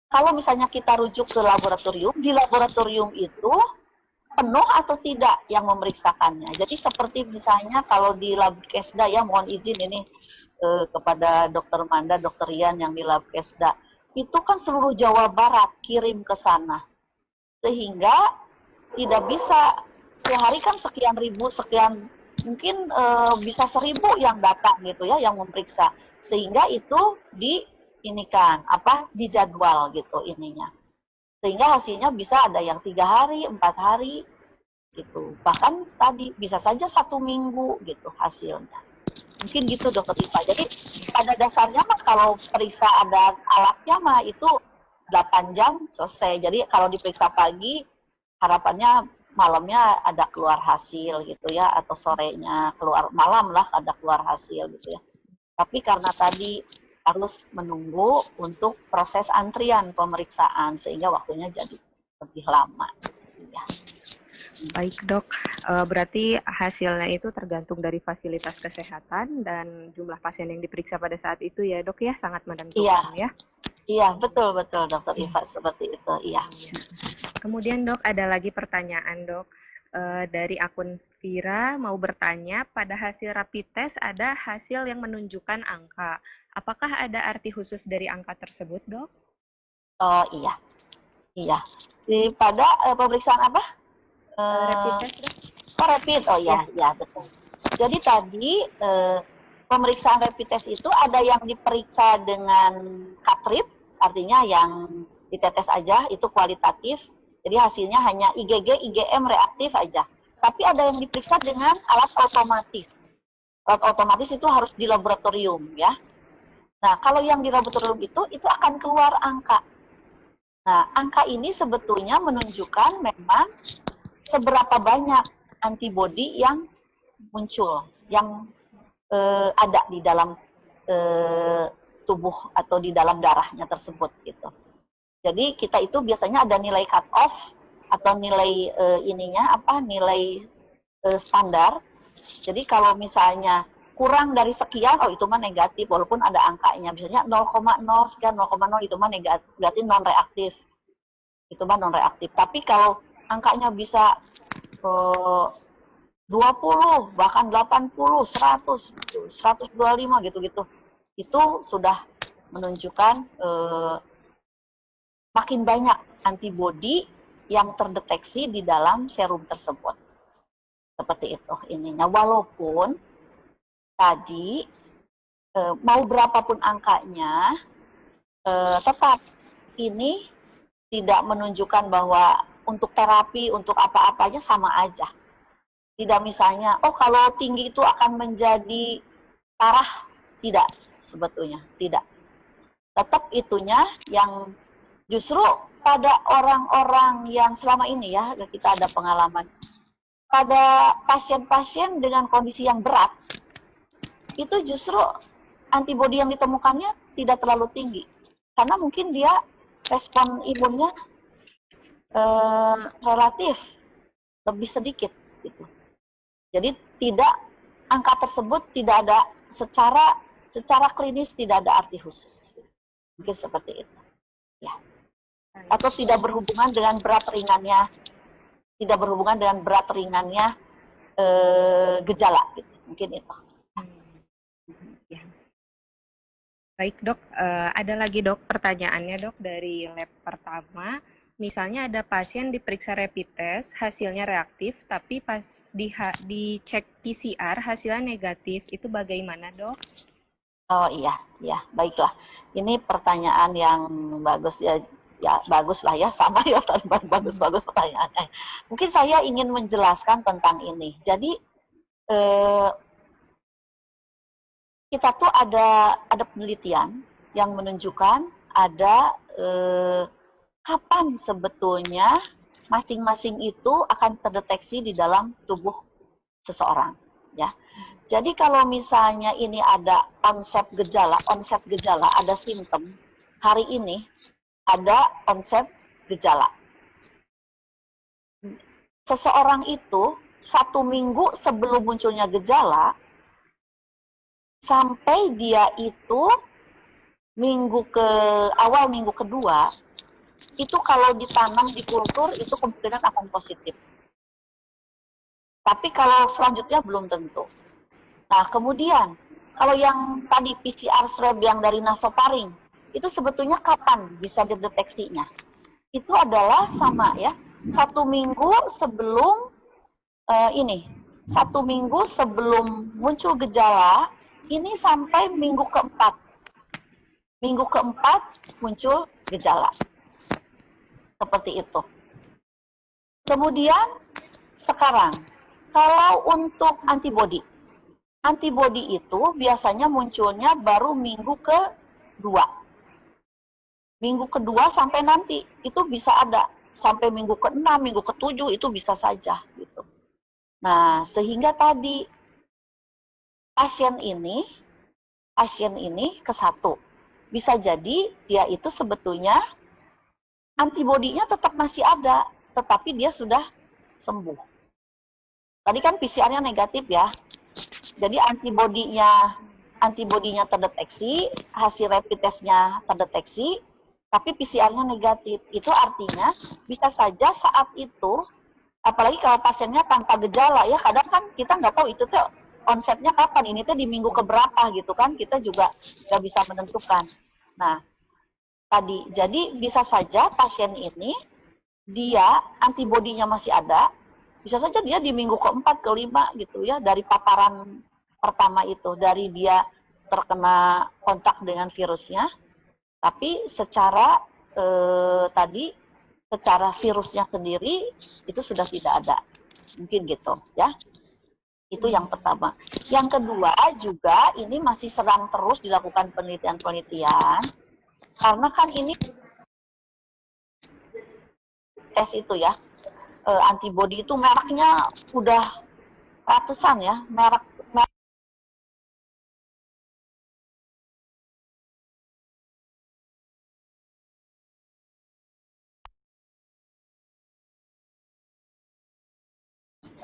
Kalau misalnya kita rujuk ke laboratorium, di laboratorium itu penuh atau tidak yang memeriksakannya. Jadi seperti misalnya kalau di Labkesda ya, mohon izin ini kepada Dr. Manda, Dr. Rian yang di Labkesda, itu kan seluruh Jawa Barat kirim ke sana. Sehingga tidak bisa, sehari kan sekian ribu, sekian, mungkin bisa 1.000 yang datang gitu ya, yang memeriksa. Sehingga itu dijadwal gitu ininya. Sehingga hasilnya bisa ada yang 3 hari, 4 hari, gitu. Bahkan tadi bisa saja 1 minggu gitu hasilnya. Mungkin gitu Dokter Iva. Jadi pada dasarnya mah kalau periksa ada alatnya mah itu 8 jam selesai. Jadi kalau diperiksa pagi, harapannya malamnya ada keluar hasil gitu ya, atau sorenya keluar, malam lah ada keluar hasil gitu ya. Tapi karena tadi harus menunggu untuk proses antrian pemeriksaan sehingga waktunya jadi lebih lama. Ya. Baik dok, berarti hasilnya itu tergantung dari fasilitas kesehatan dan jumlah pasien yang diperiksa pada saat itu ya dok ya, sangat menentukan ya. Iya, betul Dokter Iva, seperti itu. Iya. Kemudian dok, ada lagi pertanyaan dok. Dari akun Vira mau bertanya, pada hasil rapid test ada hasil yang menunjukkan angka. Apakah ada arti khusus dari angka tersebut, Dok? Oh iya, iya. Pada pemeriksaan apa? Rapid test, Dok? Oh rapid, oh Ya. ya, ya betul. Jadi tadi pemeriksaan rapid test itu ada yang diperiksa dengan cartridge, artinya yang ditetes aja, itu kualitatif. Jadi hasilnya hanya IgG, IgM reaktif aja. Tapi ada yang diperiksa dengan alat otomatis. Alat otomatis itu harus di laboratorium ya. Nah, kalau yang di laboratorium itu akan keluar angka. Nah, angka ini sebetulnya menunjukkan memang seberapa banyak antibodi yang muncul, yang ada di dalam tubuh atau di dalam darahnya tersebut gitu. Jadi kita itu biasanya ada nilai cut off atau nilai nilai standar. Jadi kalau misalnya kurang dari sekian, oh itu mah negatif walaupun ada angkanya. Misalnya 0,0 sekian, 0,0 itu mah negatif, berarti non reaktif. Itu mah non reaktif. Tapi kalau angkanya bisa 20, bahkan 80, 100, 125 gitu-gitu. Itu sudah menunjukkan makin banyak antibodi yang terdeteksi di dalam serum tersebut. Seperti itu ininya. Walaupun tadi mau berapapun angkanya, tetap ini tidak menunjukkan bahwa untuk terapi, untuk apa-apanya sama aja. Tidak misalnya, oh kalau tinggi itu akan menjadi parah. Tidak, sebetulnya. Tidak. Tetap itunya yang justru pada orang-orang yang selama ini ya, kita ada pengalaman. Pada pasien-pasien dengan kondisi yang berat, itu justru antibodi yang ditemukannya tidak terlalu tinggi. Karena mungkin dia respon imunnya relatif lebih sedikit. Gitu. Jadi tidak, angka tersebut tidak ada secara klinis tidak ada arti khusus. Mungkin seperti itu. Ya. Atau tidak berhubungan dengan berat ringannya, gejala gitu. Mungkin itu. Ya. Baik dok, ada lagi dok pertanyaannya dok dari lab pertama. Misalnya ada pasien diperiksa rapid test, hasilnya reaktif, tapi pas dicek PCR hasilnya negatif, itu bagaimana dok? Oh iya, baiklah. Ini pertanyaan yang bagus ya, bagus lah ya, sama ya, bagus pertanyaannya. Mungkin saya ingin menjelaskan tentang ini. Jadi kita tuh ada penelitian yang menunjukkan ada kapan sebetulnya masing-masing itu akan terdeteksi di dalam tubuh seseorang, ya. Jadi kalau misalnya ini ada onset gejala, ada simptom, hari ini ada onset gejala. Seseorang itu 1 minggu sebelum munculnya gejala, sampai dia itu awal minggu kedua, itu kalau ditanam di kultur itu kemungkinan akan positif. Tapi kalau selanjutnya belum tentu. Nah kemudian kalau yang tadi PCR swab yang dari nasofaring, itu sebetulnya kapan bisa dideteksinya? Itu adalah sama ya, 1 minggu sebelum 1 minggu sebelum muncul gejala, ini sampai minggu keempat. Minggu keempat muncul gejala. Seperti itu. Kemudian sekarang, kalau untuk antibodi itu biasanya munculnya baru minggu kedua. Minggu kedua sampai nanti, itu bisa ada. Sampai minggu ke-6, minggu ke-7 itu bisa saja. Gitu. Nah, sehingga tadi pasien ini ke-1. Bisa jadi dia itu sebetulnya antibodinya tetap masih ada, tetapi dia sudah sembuh. Tadi kan PCR-nya negatif ya. Jadi antibodinya terdeteksi, hasil rapid test-nya terdeteksi, tapi PCR-nya negatif. Itu artinya bisa saja saat itu apalagi kalau pasiennya tanpa gejala ya, kadang kan kita nggak tahu itu tuh onsetnya kapan, ini tuh di minggu keberapa gitu kan, kita juga nggak bisa menentukan. Nah, tadi, jadi bisa saja pasien ini dia antibodinya masih ada, bisa saja dia di minggu keempat, kelima gitu ya, dari paparan pertama itu, dari dia terkena kontak dengan virusnya, tapi secara tadi, secara virusnya sendiri itu sudah tidak ada, mungkin gitu ya. Itu yang pertama. Yang kedua juga ini masih sedang terus dilakukan penelitian-penelitian, karena kan ini tes itu ya, antibody itu mereknya udah ratusan ya, merek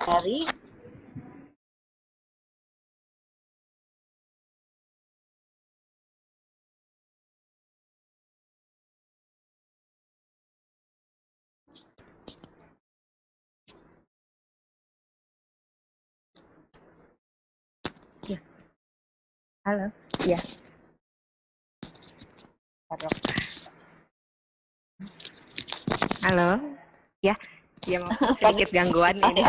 dari Ya, halo. Ya, Dok. Halo. Ya, ya mau sedikit gangguan ini.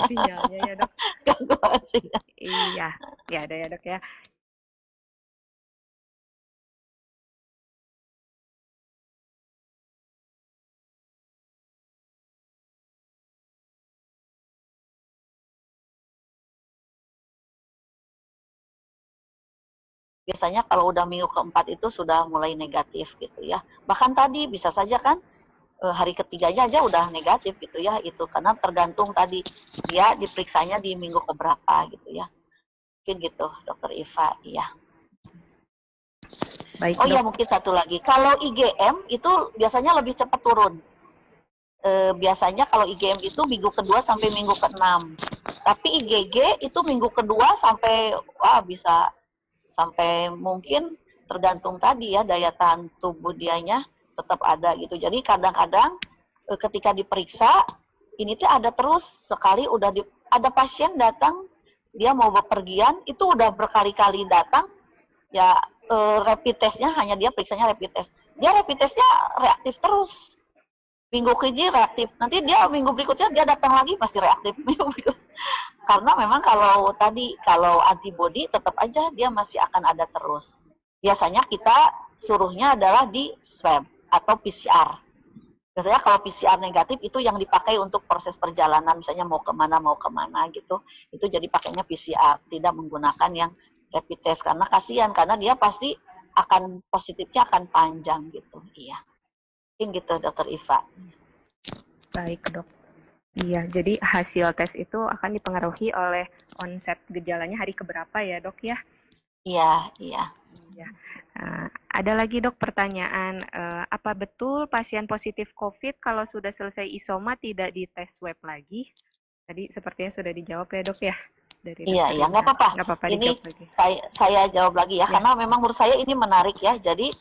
Sinyalnya ya, Dok. gangguan sinyal. Iya, ya ada ya, Dok ya. Biasanya kalau udah minggu keempat itu sudah mulai negatif gitu ya. Bahkan tadi bisa saja kan hari ketiganya aja udah negatif gitu ya, itu karena tergantung tadi dia diperiksanya di minggu keberapa gitu ya. Mungkin gitu, Dokter Iva. Iya. Baik, Oh iya, Dok. mungkin satu lagi. Kalau IgM itu biasanya lebih cepat turun. Biasanya kalau IgM itu minggu kedua sampai minggu ke-6. Tapi IgG itu minggu kedua sampai bisa sampai mungkin tergantung tadi ya, daya tahan tubuh dianya tetap ada gitu. Jadi kadang-kadang ketika diperiksa ini tuh ada terus sekali ada pasien datang dia mau bepergian itu udah berkali-kali datang ya, rapid testnya hanya dia periksanya rapid test. Dia rapid testnya reaktif terus. Minggu keji reaktif. Nanti dia minggu berikutnya dia datang lagi masih reaktif. Karena memang kalau antibody tetap aja dia masih akan ada terus. Biasanya kita suruhnya adalah di swab atau PCR. Biasanya kalau PCR negatif itu yang dipakai untuk proses perjalanan, misalnya mau kemana gitu, itu jadi pakainya PCR, tidak menggunakan yang rapid test karena kasihan, karena dia pasti akan positifnya akan panjang gitu. Iya, mungkin gitu Dokter Iva. Baik, Dok. Iya, jadi hasil tes itu akan dipengaruhi oleh onset gejalanya hari keberapa ya, Dok ya? Iya, iya. Ada lagi, Dok, pertanyaan. Apa betul pasien positif COVID kalau sudah selesai isoma tidak dites swab lagi? Tadi sepertinya sudah dijawab ya, Dok ya? Dari Iya, nggak apa-apa. Nggak apa-apa Ini dijawab lagi. saya jawab lagi ya, Ya. karena memang menurut saya ini menarik ya. Jadi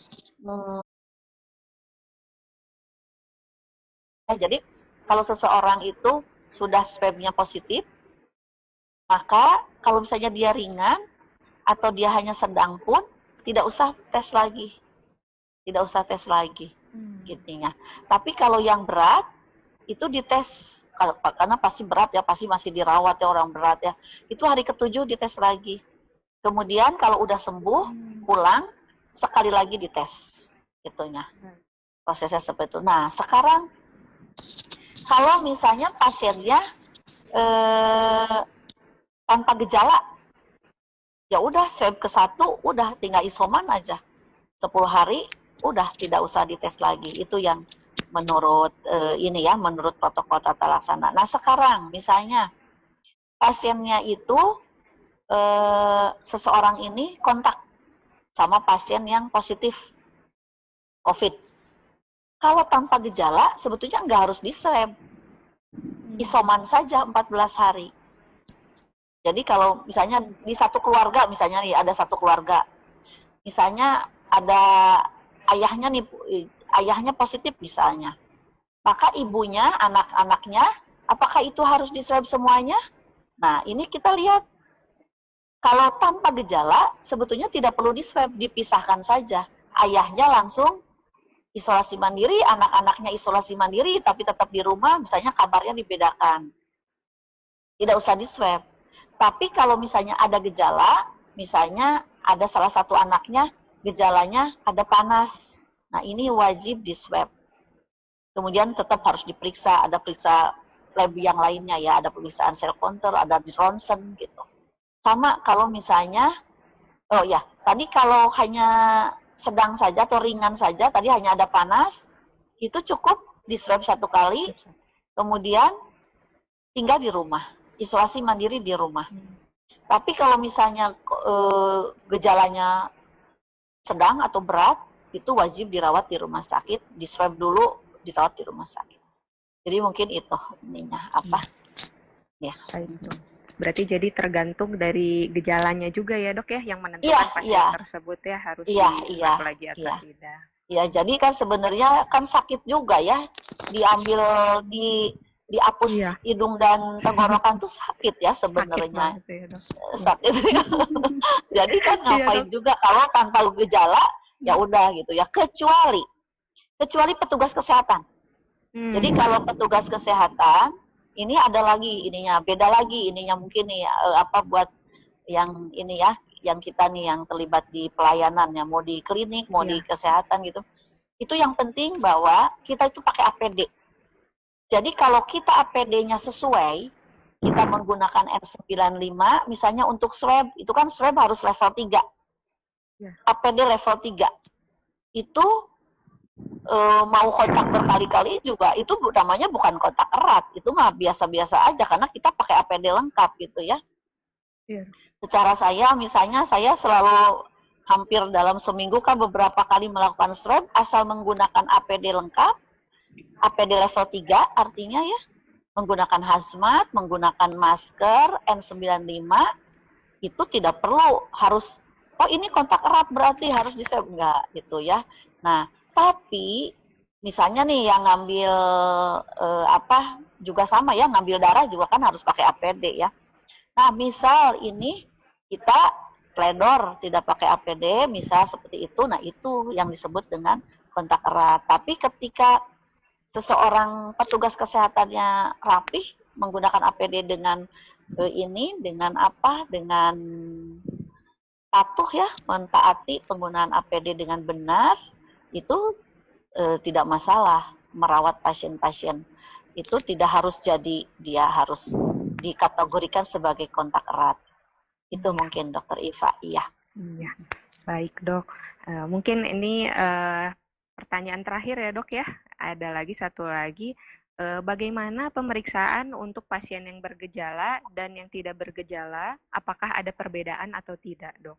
kalau seseorang itu sudah swabnya positif, maka kalau misalnya dia ringan atau dia hanya sedang pun tidak usah tes lagi, gitunya. Tapi kalau yang berat itu dites, karena pasti berat ya, pasti masih dirawat ya orang berat ya. Itu hari ke-7 dites lagi. Kemudian kalau udah sembuh pulang sekali lagi dites, gitunya. Prosesnya seperti itu. Nah sekarang kalau misalnya pasiennya tanpa gejala, ya udah swab ke-1 udah tinggal isoman aja 10 hari udah tidak usah dites lagi. Itu yang menurut menurut protokol tata laksana. Nah sekarang misalnya pasiennya itu seseorang ini kontak sama pasien yang positif COVID. Kalau tanpa gejala sebetulnya nggak harus di swab, isoman saja 14 hari. Jadi kalau misalnya di satu keluarga, misalnya nih ada satu keluarga, Misalnya ada ayahnya nih, ayahnya positif misalnya, maka ibunya, anak-anaknya, apakah itu harus di swab semuanya? Nah, ini kita lihat. Kalau tanpa gejala, sebetulnya tidak perlu di swab, dipisahkan saja. Ayahnya langsung isolasi mandiri, anak-anaknya isolasi mandiri, tapi tetap di rumah, misalnya kabarnya dibedakan. Tidak usah di swab. Tapi kalau misalnya ada gejala, misalnya ada salah satu anaknya, gejalanya ada panas. Nah, ini wajib di swab. Kemudian tetap harus diperiksa, ada periksa lab yang lainnya ya, ada pemeriksaan cell counter, ada di ronsen gitu. Sama kalau misalnya, oh ya, tadi kalau hanya sedang saja atau ringan saja, tadi hanya ada panas, itu cukup di swab 1 kali, kemudian tinggal di rumah, isolasi mandiri di rumah. Tapi kalau misalnya gejalanya sedang atau berat, itu wajib dirawat di rumah sakit, di swab dulu, dirawat di rumah sakit. Jadi mungkin itu ininya apa? Ya. Baik, Dok. Berarti jadi tergantung dari gejalanya juga ya, Dok ya, yang menentukan pasien tersebut ya harus di swab lagi atau tidak. Ya, jadi kan sebenarnya kan sakit juga ya, diambil dihapus hidung dan tenggorokan tuh sakit ya sebenarnya. Sakit. Jadi kan ngapain juga kalau tanpa gejala ya udah gitu ya, kecuali petugas kesehatan. Jadi kalau petugas kesehatan ini ada lagi ininya, beda lagi ininya mungkin nih apa buat yang ini ya, yang kita nih yang terlibat di pelayanan ya, mau di klinik, mau di kesehatan gitu. Itu yang penting bahwa kita itu pakai APD. Jadi kalau kita APD-nya sesuai, kita menggunakan N95, misalnya untuk swab, itu kan swab harus level 3. APD level 3. Itu mau kontak berkali-kali juga, itu namanya bukan kontak erat, itu mah biasa-biasa aja, karena kita pakai APD lengkap gitu ya. Secara misalnya saya selalu hampir dalam seminggu kan beberapa kali melakukan swab, asal menggunakan APD lengkap, APD level 3 artinya ya, menggunakan hazmat, menggunakan masker, N95, itu tidak perlu harus, oh ini kontak erat berarti harus di swab, enggak gitu ya. Nah, tapi misalnya nih yang ngambil juga sama ya, ngambil darah juga kan harus pakai APD ya. Nah, misal ini kita teledor tidak pakai APD, misal seperti itu, nah itu yang disebut dengan kontak erat. Tapi ketika seseorang petugas kesehatannya rapih, menggunakan APD dengan dengan patuh ya, mentaati penggunaan APD dengan benar, itu tidak masalah merawat pasien-pasien. Itu tidak harus jadi dia harus dikategorikan sebagai kontak erat. Itu mungkin Dokter Iva, iya. Iya, baik Dok. Mungkin ini pertanyaan terakhir ya Dok ya. Ada lagi satu lagi, bagaimana pemeriksaan untuk pasien yang bergejala dan yang tidak bergejala? Apakah ada perbedaan atau tidak Dok?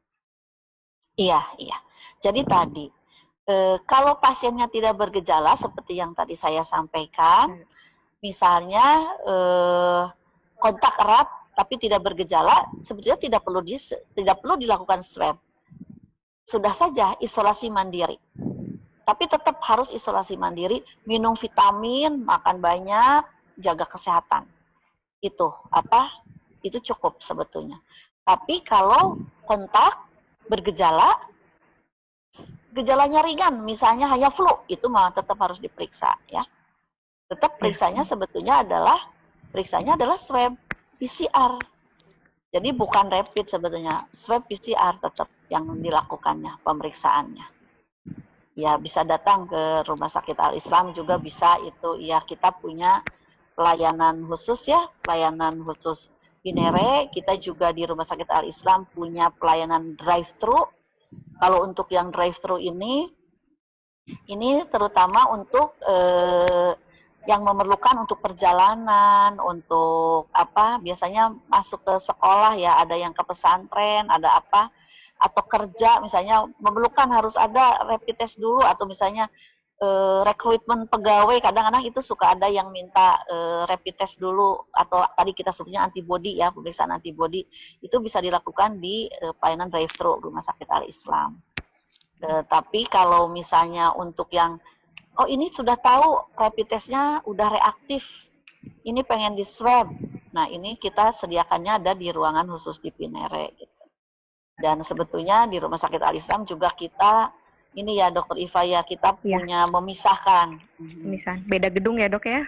Iya. Jadi tadi, kalau pasiennya tidak bergejala seperti yang tadi saya sampaikan, misalnya kontak erat tapi tidak bergejala, sebetulnya tidak perlu dilakukan swab. Sudah saja isolasi mandiri. Tapi tetap harus isolasi mandiri, minum vitamin, makan banyak, jaga kesehatan. Itu cukup sebetulnya. Tapi kalau kontak bergejala, gejalanya ringan, misalnya hanya flu, itu mah tetap harus diperiksa ya. Tetap periksanya sebetulnya adalah swab PCR. Jadi bukan rapid sebetulnya, swab PCR tetap yang dilakukannya, pemeriksaannya. Ya bisa datang ke Rumah Sakit Al-Islam juga bisa itu. Ya kita punya pelayanan khusus ya, pelayanan khusus Binere. Kita juga di Rumah Sakit Al-Islam punya pelayanan drive-thru. Kalau untuk yang drive-thru ini terutama untuk yang memerlukan untuk perjalanan, untuk biasanya masuk ke sekolah ya, ada yang ke pesantren, ada atau kerja misalnya memerlukan harus ada rapid test dulu, atau misalnya rekrutmen pegawai, kadang-kadang itu suka ada yang minta rapid test dulu, atau tadi kita sebutnya antibody ya, pemeriksaan antibody, itu bisa dilakukan di pelayanan drive-thru Rumah Sakit Al-Islam. Tapi kalau misalnya untuk yang oh ini sudah tahu rapid testnya udah reaktif, ini pengen di swab. Nah ini kita sediakannya ada di ruangan khusus di Pinere gitu. Dan sebetulnya di Rumah Sakit Al Islam juga kita ini ya Dokter Iva ya kita punya memisahkan. Misalnya beda gedung ya dok ya?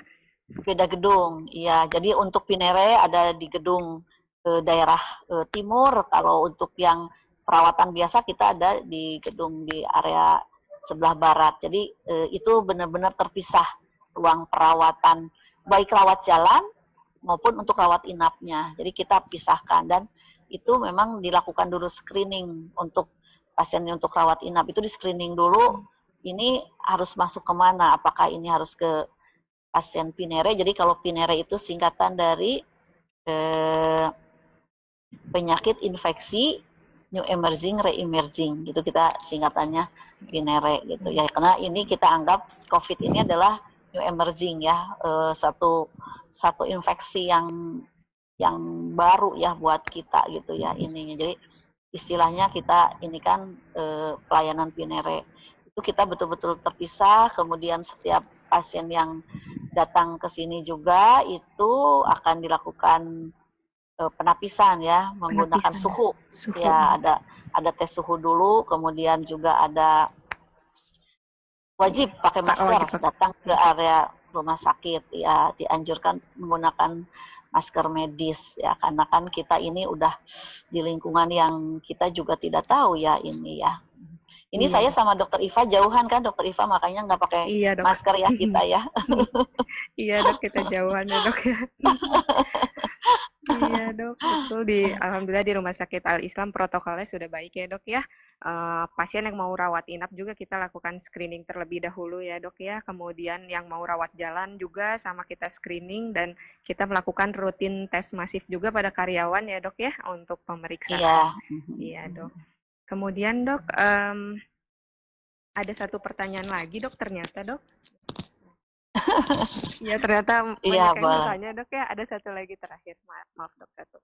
Beda gedung, iya. Jadi untuk Pinere ada di gedung daerah timur. Kalau untuk yang perawatan biasa kita ada di gedung di area sebelah barat. Jadi itu benar-benar terpisah ruang perawatan, baik rawat jalan maupun untuk rawat inapnya. Jadi kita pisahkan dan itu memang dilakukan dulu screening untuk pasien untuk rawat inap. Itu di screening dulu, ini harus masuk kemana, apakah ini harus ke pasien Pinere. Jadi kalau Pinere itu singkatan dari penyakit infeksi new emerging, re-emerging, gitu kita singkatannya Pinere gitu ya. Karena ini kita anggap COVID ini adalah new emerging ya, satu infeksi yang baru ya buat kita gitu ya ininya. Jadi istilahnya kita ini kan pelayanan Pinere itu kita betul-betul terpisah. Kemudian setiap pasien yang datang ke sini juga itu akan dilakukan penapisan ya, menggunakan suhu. Ya, ada tes suhu dulu, kemudian juga ada wajib pakai masker datang ke area rumah sakit ya, dianjurkan menggunakan masker medis ya, karena kan kita ini udah di lingkungan yang kita juga tidak tahu ya ini ya. Ini saya sama Dokter Iva jauhan kan, Dokter Iva makanya nggak pakai masker ya kita ya. Iya dok, kita jauhan ya dok ya. Iya dok, betul. Alhamdulillah di Rumah Sakit Al Islam protokolnya sudah baik ya dok ya. Pasien yang mau rawat inap juga kita lakukan screening terlebih dahulu ya dok ya. Kemudian yang mau rawat jalan juga sama kita screening dan kita melakukan rutin tes masif juga pada karyawan ya dok ya untuk pemeriksaan. Iya dok. Kemudian dok, ada satu pertanyaan lagi dok ternyata dok. Ya ternyata banyak yang bertanya dok ya. Ada satu lagi terakhir, maaf dok satu.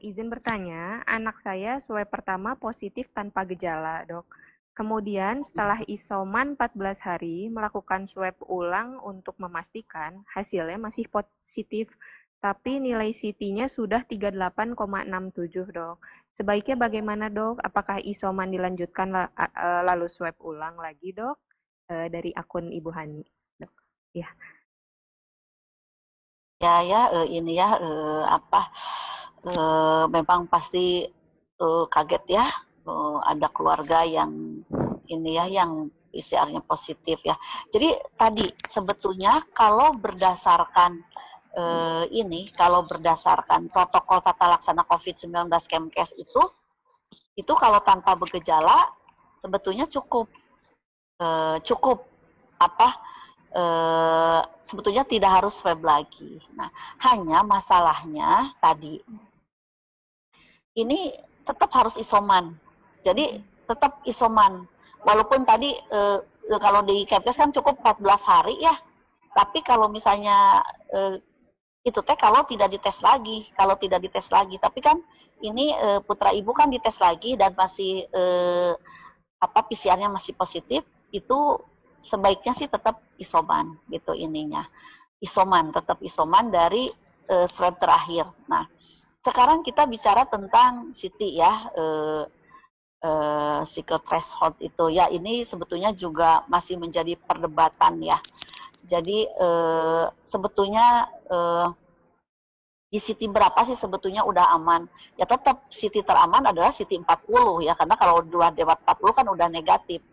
Izin bertanya, anak saya swab pertama positif tanpa gejala dok. Kemudian setelah isoman 14 hari melakukan swab ulang untuk memastikan hasilnya masih positif. Tapi nilai CT-nya sudah 38,67 dok. Sebaiknya bagaimana dok? Apakah isoman dilanjutkan lalu swab ulang lagi dok? Dari akun Ibu Hani dok. Ya. Ini ya memang pasti kaget ya, ada keluarga yang ini ya yang PCR-nya positif ya. Jadi tadi sebetulnya kalau berdasarkan kalau berdasarkan protokol tata laksana COVID-19 Kemkes itu kalau tanpa bergejala sebetulnya cukup sebetulnya tidak harus swab lagi. Nah, hanya masalahnya tadi ini tetap harus isoman. Jadi tetap isoman. Walaupun tadi kalau di Kemkes kan cukup 14 hari ya. Tapi kalau misalnya itu kalau tidak dites lagi, tapi kan ini putra ibu kan dites lagi dan masih PCR-nya masih positif, itu sebaiknya sih tetap isoman gitu ininya. Tetap isoman dari swab terakhir. Nah, sekarang kita bicara tentang CT ya, cycle threshold itu ya, ini sebetulnya juga masih menjadi perdebatan ya. Jadi sebetulnya di CT berapa sih sebetulnya udah aman? Ya tetap CT teraman adalah CT 40 ya, karena kalau udah lewat 40 kan udah negatif.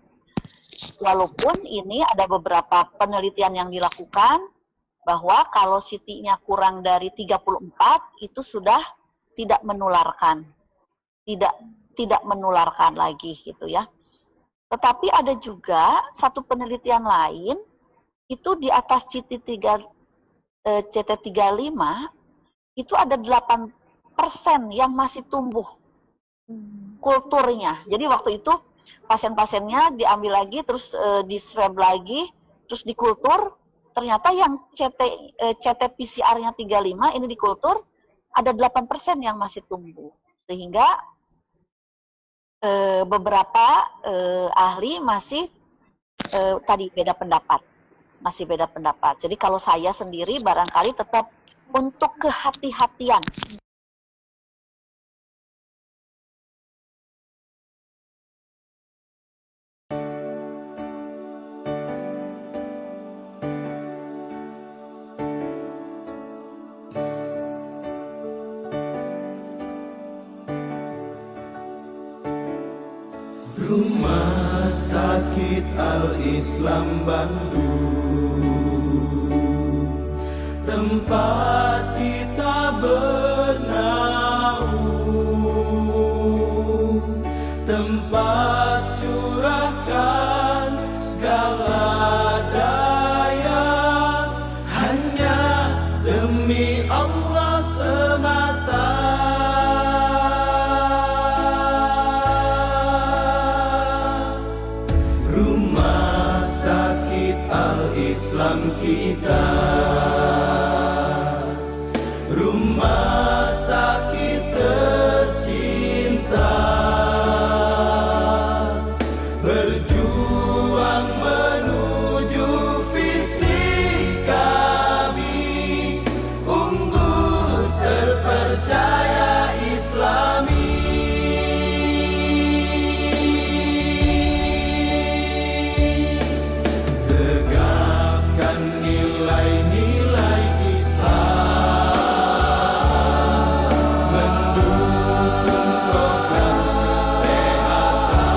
Walaupun ini ada beberapa penelitian yang dilakukan bahwa kalau CT-nya kurang dari 34 itu sudah tidak menularkan. Tidak menularkan lagi gitu ya. Tetapi ada juga satu penelitian lain itu di atas CT35 itu ada 8% yang masih tumbuh kulturnya. Jadi waktu itu pasien-pasiennya diambil lagi, terus di swab lagi, terus dikultur, ternyata yang CT PCR-nya 35 ini dikultur ada 8% yang masih tumbuh. Sehingga beberapa ahli masih tadi beda pendapat, masih beda pendapat. Jadi kalau saya sendiri barangkali tetap untuk kehati-hatian. Rumah Sakit Al-Islam Bandung, tempat kita bernaung, tempat curahkan segala daya, hanya demi Allah semata. Rumah Sakit Al-Islam kita, rumah sakit tercinta, berjuang menuju visi kami, unggul terpercaya Islami. Tegakkan nilai-nilai Islam, mendukung program kesehatan,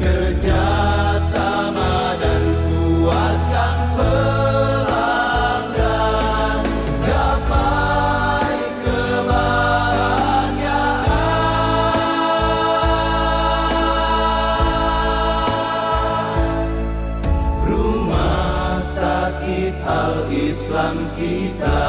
kerjasama dan puaskan pelanggan, gapai kebahagiaan. Rumah Sakit Al-Islam kita,